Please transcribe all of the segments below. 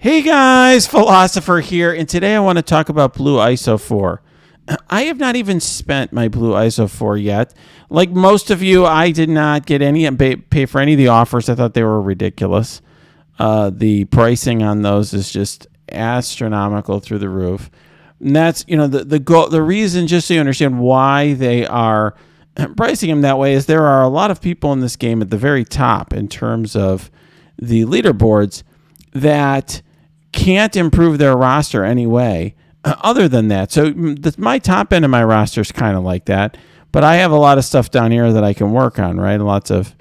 Hey guys, Philosopher here, and today I want to talk about blue ISO-4. I have not even spent my blue ISO-4 yet. Like most of you, I did not get any pay for any of the offers. I thought they were ridiculous. The pricing on those is just astronomical through the roof. And that's, the goal, the reason, just so you understand why they are pricing them that way, is there are a lot of people in this game at the very top in terms of the leaderboards that can't improve their roster anyway other than that. So my top end of my roster is kind of like that, but I have a lot of stuff down here that I can work on, right? Lots of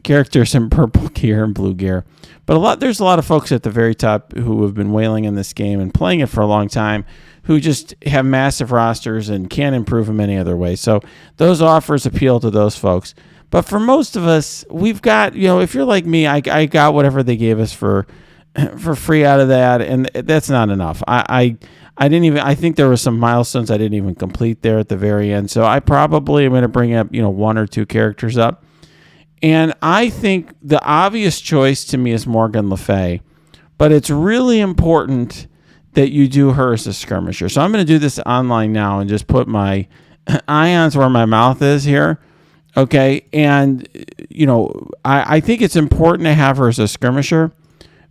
characters in purple gear and blue gear. But there's a lot of folks at the very top who have been whaling in this game and playing it for a long time who just have massive rosters and can't improve them any other way. So those offers appeal to those folks. But for most of us, we've got, if you're like me, I got whatever they gave us for free out of that, and that's not enough. I think there were some milestones I didn't even complete there at the very end. So I probably am going to bring up, one or two characters up. And I think the obvious choice to me is Morgan Le Fay, but it's really important that you do her as a skirmisher. So I'm going to do this online now and just put my ions where my mouth is here. Okay. And, I think it's important to have her as a skirmisher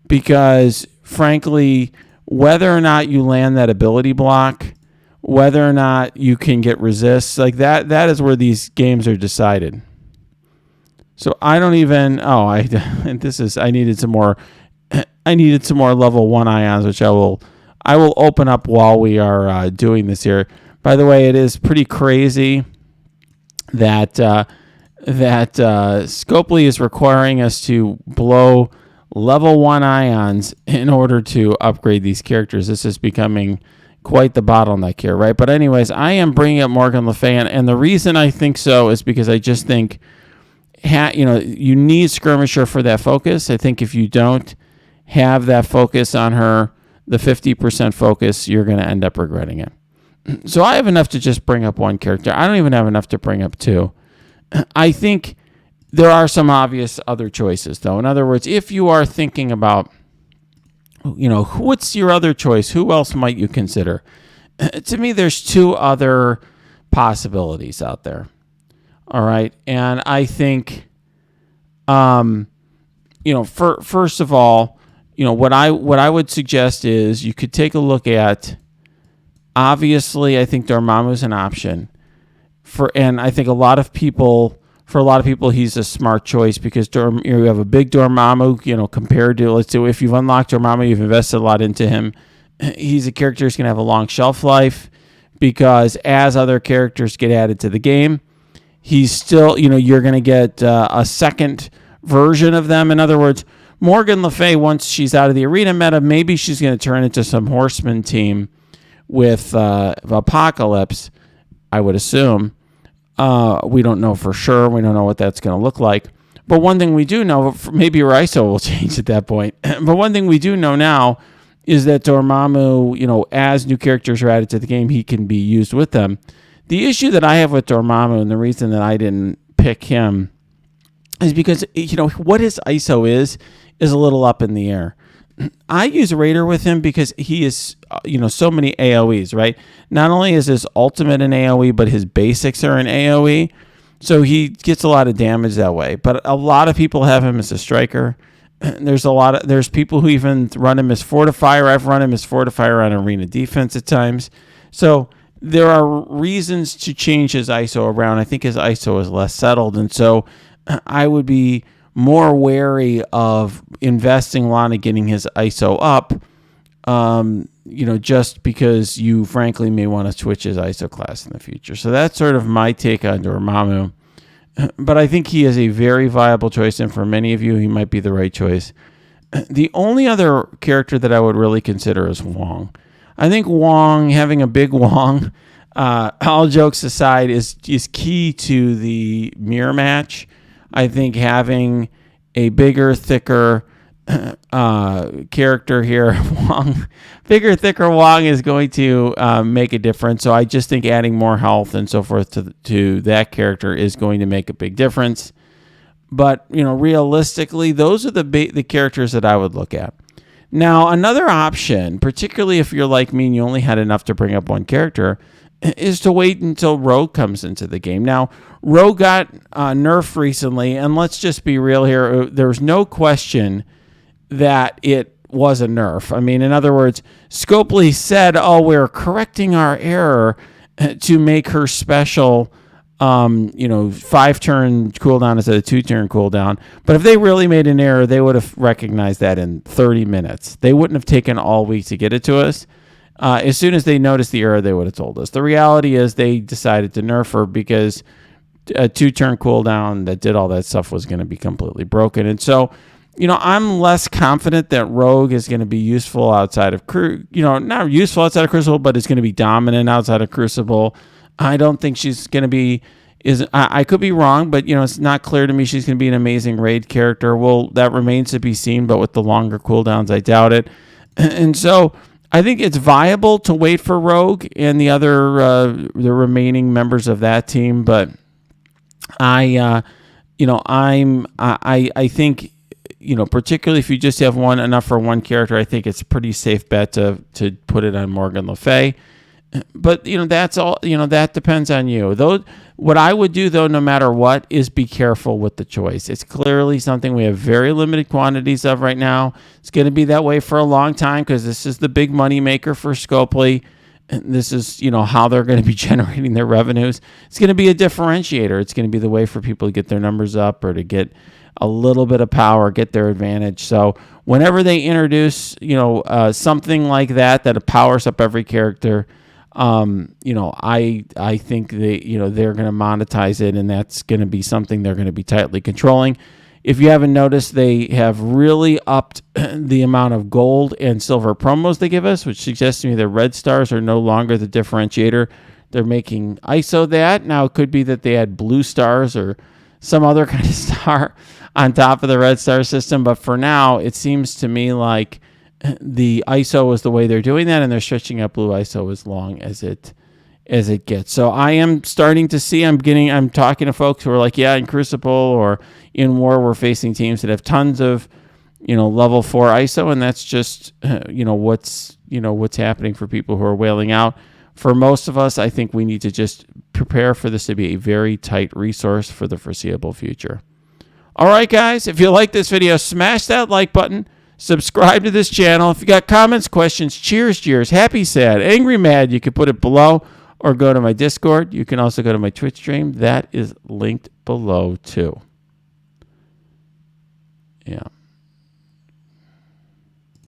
because, frankly, whether or not you land that ability block, whether or not you can get resists, like that is where these games are decided. So I don't even, I needed some more level 1 ions, which I will open up while we are doing this here. By the way, it is pretty crazy that Scopely is requiring us to blow level 1 ions in order to upgrade these characters. This is becoming quite the bottleneck here, right? But anyways, I am bringing up Morgan Le Fay, and the reason I think so is because I just think, you need Skirmisher for that focus. I think if you don't have that focus on her, the 50% focus, you're going to end up regretting it. So I have enough to just bring up one character. I don't even have enough to bring up two. I think there are some obvious other choices, though. In other words, if you are thinking about, what's your other choice? Who else might you consider? To me, there's two other possibilities out there. All right. And I think, first of all, what I would suggest is you could take a look at, obviously, I think Dormammu is an option and I think for a lot of people, he's a smart choice because you have a big Dormammu, compared to, let's say, if you've unlocked Dormammu, you've invested a lot into him. He's a character who's going to have a long shelf life because as other characters get added to the game, he's still, you're going to get a second version of them. In other words, Morgan Le Fay, once she's out of the arena meta, maybe she's going to turn into some horseman team with Apocalypse, I would assume. We don't know for sure. We don't know what that's going to look like. But one thing we do know, maybe your ISO will change at that point. But one thing we do know now is that Dormammu, as new characters are added to the game, he can be used with them. The issue that I have with Dormammu, and the reason that I didn't pick him, is because, what his ISO is a little up in the air. I use Raider with him because he is, so many AoEs, right? Not only is his ultimate an AoE, but his basics are an AoE. So he gets a lot of damage that way. But a lot of people have him as a striker. There's people who even run him as Fortifier. I've run him as Fortifier on arena defense at times. So there are reasons to change his ISO around. I think his ISO is less settled. And so I would be more wary of investing a lot in getting his ISO up, just because you frankly may want to switch his ISO class in the future. So that's sort of my take on Dormammu. But I think he is a very viable choice, and for many of you, he might be the right choice. The only other character that I would really consider is Wong. I think Wong, having a big Wong, all jokes aside, is key to the mirror match. I think having a bigger, thicker character here, bigger, thicker Wong is going to make a difference. So I just think adding more health and so forth to that character is going to make a big difference. But realistically, those are the characters that I would look at. Now, another option, particularly if you're like me and you only had enough to bring up one character, is to wait until Rogue comes into the game. Now, Rogue got nerfed recently, and let's just be real here. There's no question that it was a nerf. I mean, in other words, Scopely said, oh, we're correcting our error to make her special, 5-turn cooldown instead of 2-turn cooldown. But if they really made an error, they would have recognized that in 30 minutes. They wouldn't have taken all week to get it to us. As soon as they noticed the error, they would have told us. The reality is they decided to nerf her because a 2-turn cooldown that did all that stuff was going to be completely broken. And so, I'm less confident that Rogue is going to be useful outside of, not useful outside of Crucible, but is going to be dominant outside of Crucible. I don't think she's going to be, I could be wrong, but, it's not clear to me she's going to be an amazing raid character. Well, that remains to be seen, but with the longer cooldowns, I doubt it. And so I think it's viable to wait for Rogue and the remaining members of that team, but I think, particularly if you just have enough for one character, I think it's a pretty safe bet to put it on Morgan Le Fay. But, that's all, that depends on you. Though, what I would do, though, no matter what, is be careful with the choice. It's clearly something we have very limited quantities of right now. It's going to be that way for a long time because this is the big money maker for Scopely. And this is, how they're going to be generating their revenues. It's going to be a differentiator. It's going to be the way for people to get their numbers up or to get a little bit of power, get their advantage. So whenever they introduce, something like that powers up every character, I think they're going to monetize it, and that's going to be something they're going to be tightly controlling. If you haven't noticed, they have really upped the amount of gold and silver promos they give us, which suggests to me that red stars are no longer the differentiator. They're making ISO that. Now, it could be that they had blue stars or some other kind of star on top of the red star system, but for now, it seems to me like the ISO is the way they're doing that, and they're stretching up blue ISO as long as it gets. So I am starting to see, I'm talking to folks who are like, yeah, in Crucible or in War, we're facing teams that have tons of, level 4 ISO, and that's just, what's happening for people who are wailing out. For most of us, I think we need to just prepare for this to be a very tight resource for the foreseeable future. All right, guys, if you like this video, smash that like button. Subscribe to this channel. If you got comments, questions, cheers, jeers, happy, sad, angry, mad, you can put it below or go to my Discord. You can also go to my Twitch stream. That is linked below too. Yeah.